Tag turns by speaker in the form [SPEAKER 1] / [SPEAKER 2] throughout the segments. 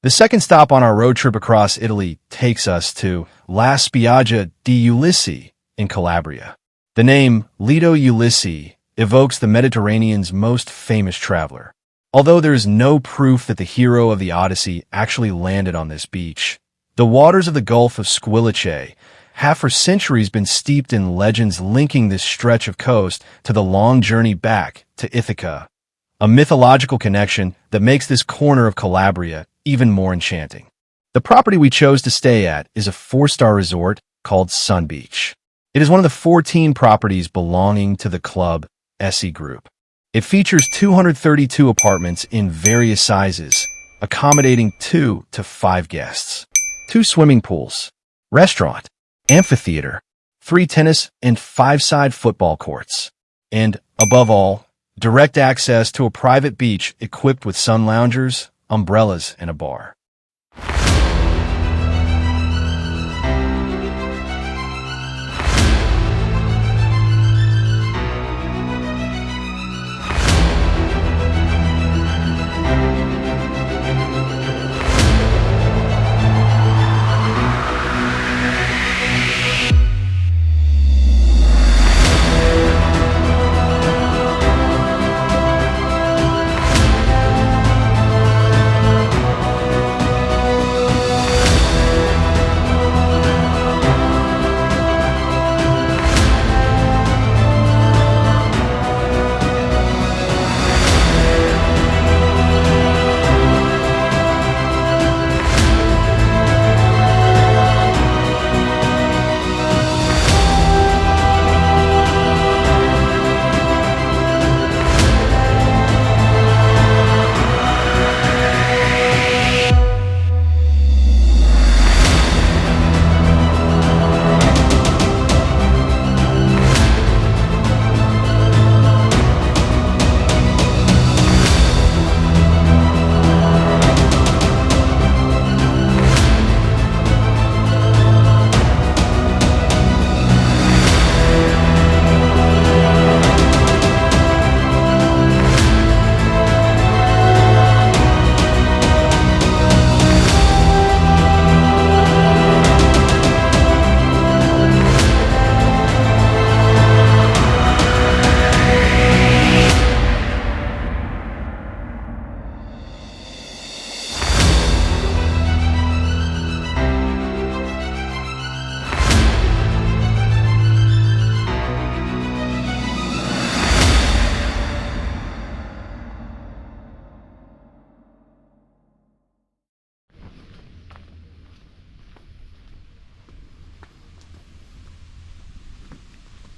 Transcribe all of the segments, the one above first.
[SPEAKER 1] The second stop on our road trip across Italy takes us to La Spiaggia di Ulisse in Calabria. The name Lido Ulisse evokes the Mediterranean's most famous traveler. Although there is no proof that the hero of the Odyssey actually landed on this beach, the waters of the Gulf of Squilice have for centuries been steeped in legends linking this stretch of coast to the long journey back to Ithaca, a mythological connection that makes this corner of Calabria even more enchanting. The property we chose to stay at is a 4-star resort called Sun Beach. It is one of the 14 properties belonging to the Club SE Group. It features 232 apartments in various sizes, accommodating 2 to 5 guests, 2 swimming pools, restaurant, amphitheater, 3 tennis and 5-side football courts, and, above all, direct access to a private beach equipped with sun loungers, umbrellas, and a bar.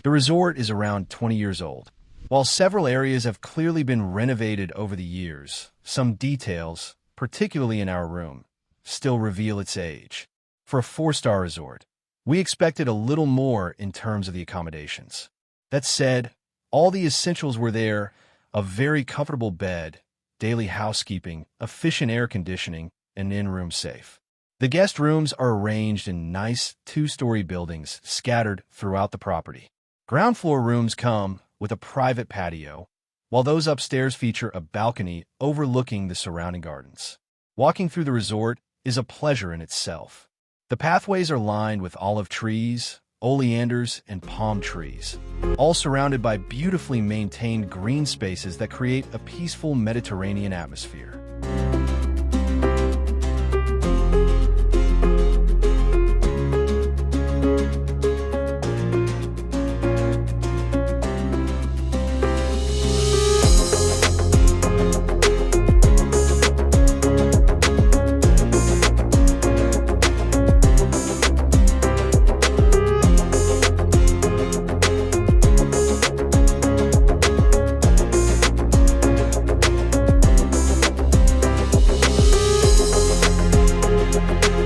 [SPEAKER 1] The resort is around 20 years old. While several areas have clearly been renovated over the years, some details, particularly in our room, still reveal its age. For a 4-star resort, we expected a little more in terms of the accommodations. That said, all the essentials were there: a very comfortable bed, daily housekeeping, efficient air conditioning, and in-room safe. The guest rooms are arranged in nice 2-story buildings scattered throughout the property. Ground floor rooms come with a private patio, while those upstairs feature a balcony overlooking the surrounding gardens. Walking through the resort is a pleasure in itself. The pathways are lined with olive trees, oleanders, and palm trees, all surrounded by beautifully maintained green spaces that create a peaceful Mediterranean atmosphere.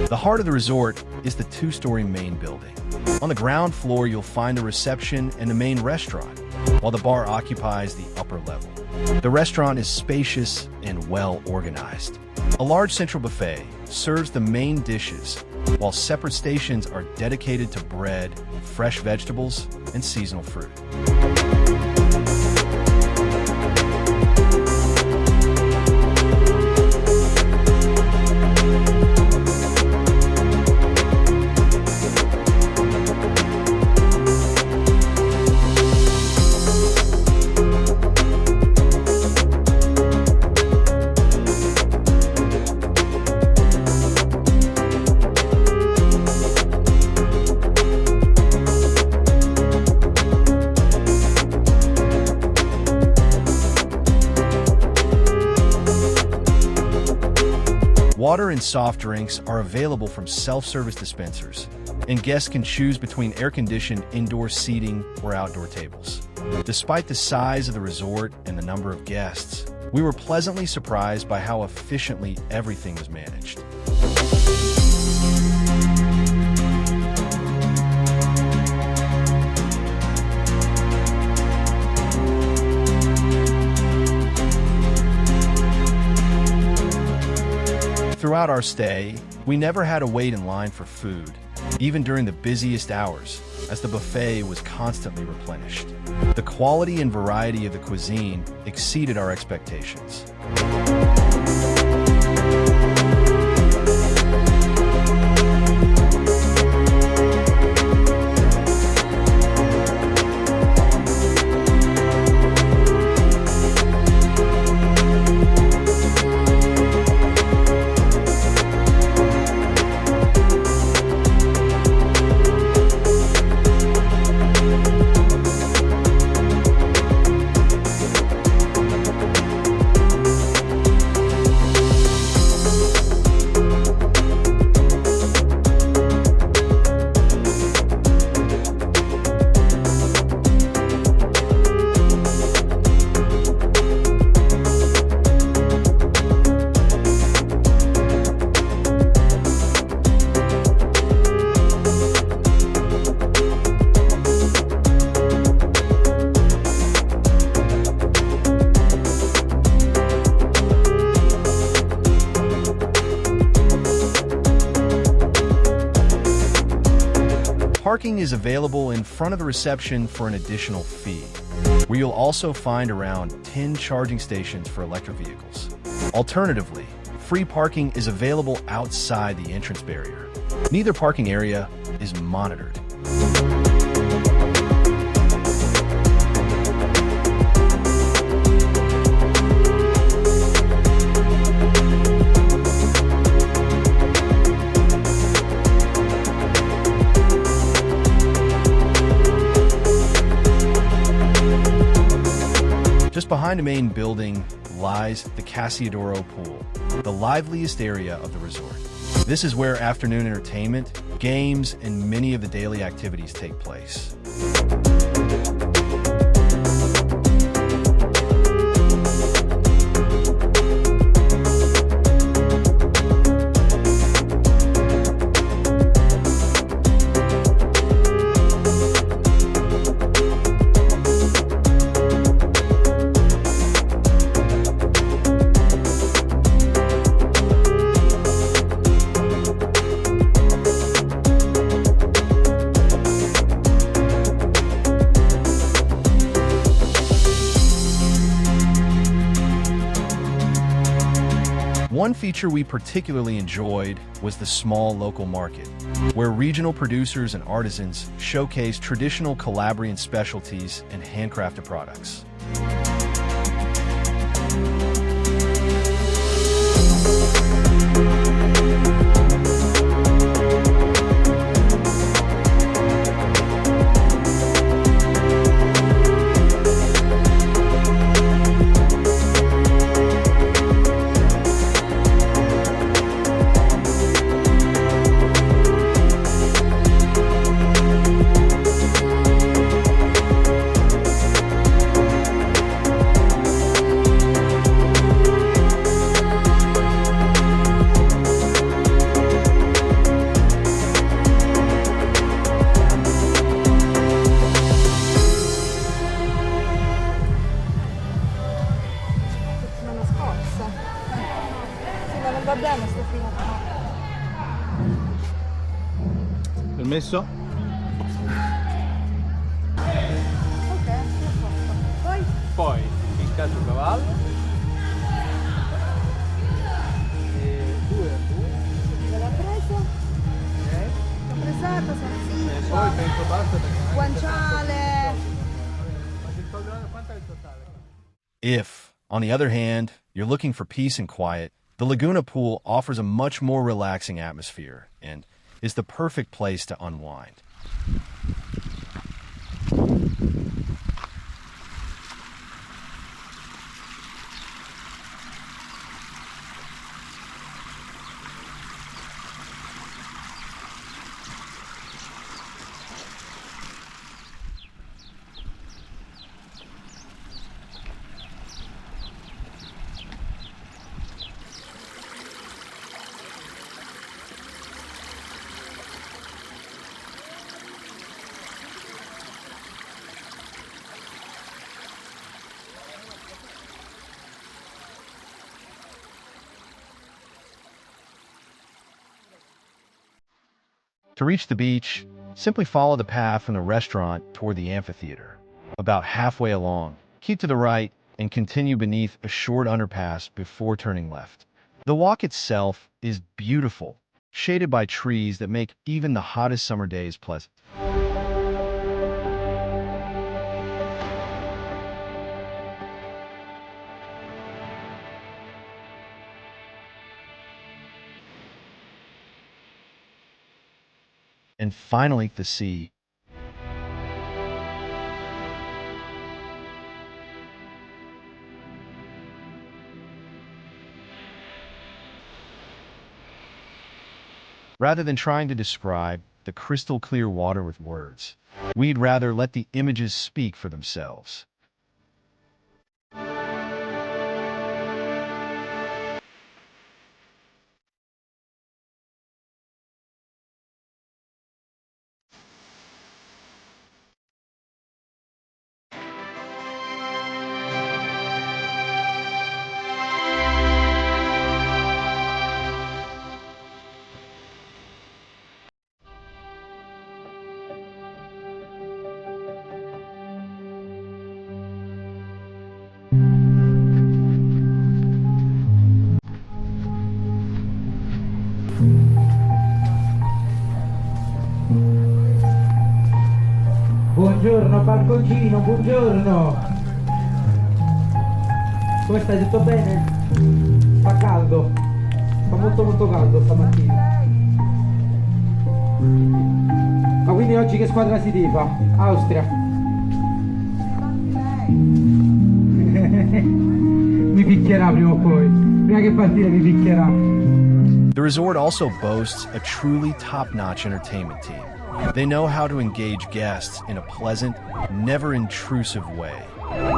[SPEAKER 1] The heart of the resort is the 2-story main building. On the ground floor, you'll find the reception and the main restaurant, while the bar occupies the upper level. The restaurant is spacious and well organized. A large central buffet serves the main dishes, while separate stations are dedicated to bread, fresh vegetables, and seasonal fruit. Water and soft drinks are available from self-service dispensers, and guests can choose between air-conditioned indoor seating or outdoor tables. Despite the size of the resort and the number of guests, we were pleasantly surprised by how efficiently everything was managed. Throughout our stay, we never had to wait in line for food, even during the busiest hours, as the buffet was constantly replenished. The quality and variety of the cuisine exceeded our expectations. Parking is available in front of the reception for an additional fee, where you'll also find around 10 charging stations for electric vehicles. Alternatively, free parking is available outside the entrance barrier. Neither parking area is monitored. Just behind the main building lies the Casiodoro Pool, the liveliest area of the resort. This is where afternoon entertainment, games, and many of the daily activities take place. One feature we particularly enjoyed was the small local market, where regional producers and artisans showcase traditional Calabrian specialties and handcrafted products.
[SPEAKER 2] Va bene sto film.
[SPEAKER 3] Permesso?
[SPEAKER 2] Ok, perfetto.
[SPEAKER 3] Poi piccato il cavallo. E 2
[SPEAKER 2] L'ha preso?
[SPEAKER 3] ok.
[SPEAKER 2] L'ho presato, sono
[SPEAKER 3] E poi penso basta perché
[SPEAKER 2] guanciale.
[SPEAKER 3] quanto è il totale?
[SPEAKER 1] If, on the other hand, you're looking for peace and quiet, the Laguna Pool offers a much more relaxing atmosphere and is the perfect place to unwind. To reach the beach, simply follow the path from the restaurant toward the amphitheater. About halfway along, keep to the right and continue beneath a short underpass before turning left. The walk itself is beautiful, shaded by trees that make even the hottest summer days pleasant. And finally, the sea. Rather than trying to describe the crystal clear water with words, we'd rather let the images speak for themselves.
[SPEAKER 4] Buongiorno balconcino, buongiorno. Come stai? Tutto bene? Fa caldo. Fa molto caldo stamattina. Ma quindi oggi che squadra si tifa? Austria. Mi picchierà prima o poi. Prima che partire mi picchierà.
[SPEAKER 1] The resort also boasts a truly top-notch entertainment team. They know how to engage guests in a pleasant, never-intrusive way.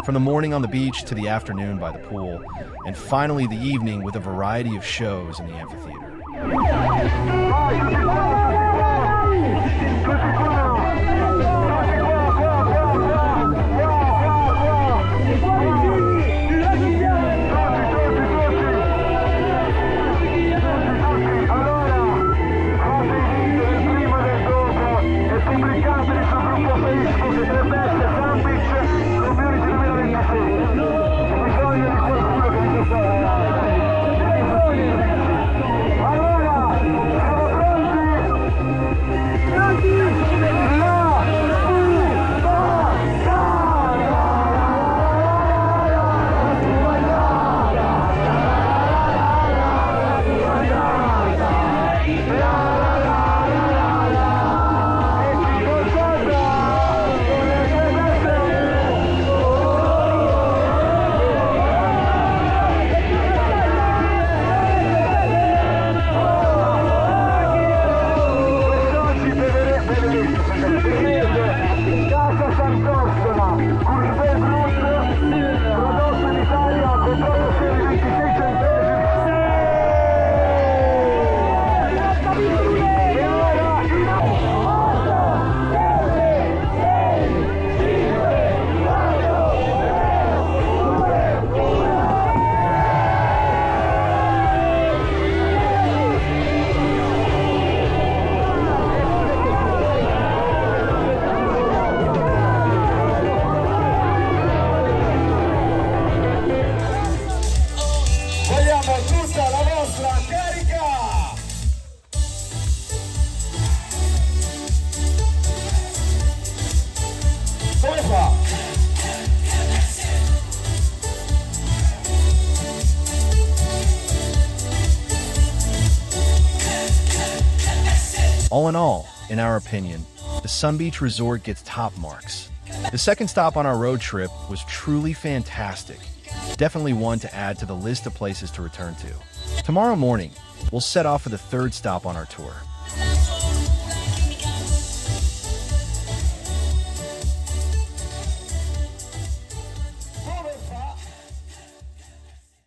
[SPEAKER 1] From the morning on the beach to the afternoon by the pool, and finally the evening with a variety of shows in the amphitheater. All in all, in our opinion, the Sun Beach Resort gets top marks. The second stop on our road trip was truly fantastic. Definitely one to add to the list of places to return to. Tomorrow morning, we'll set off for the third stop on our tour.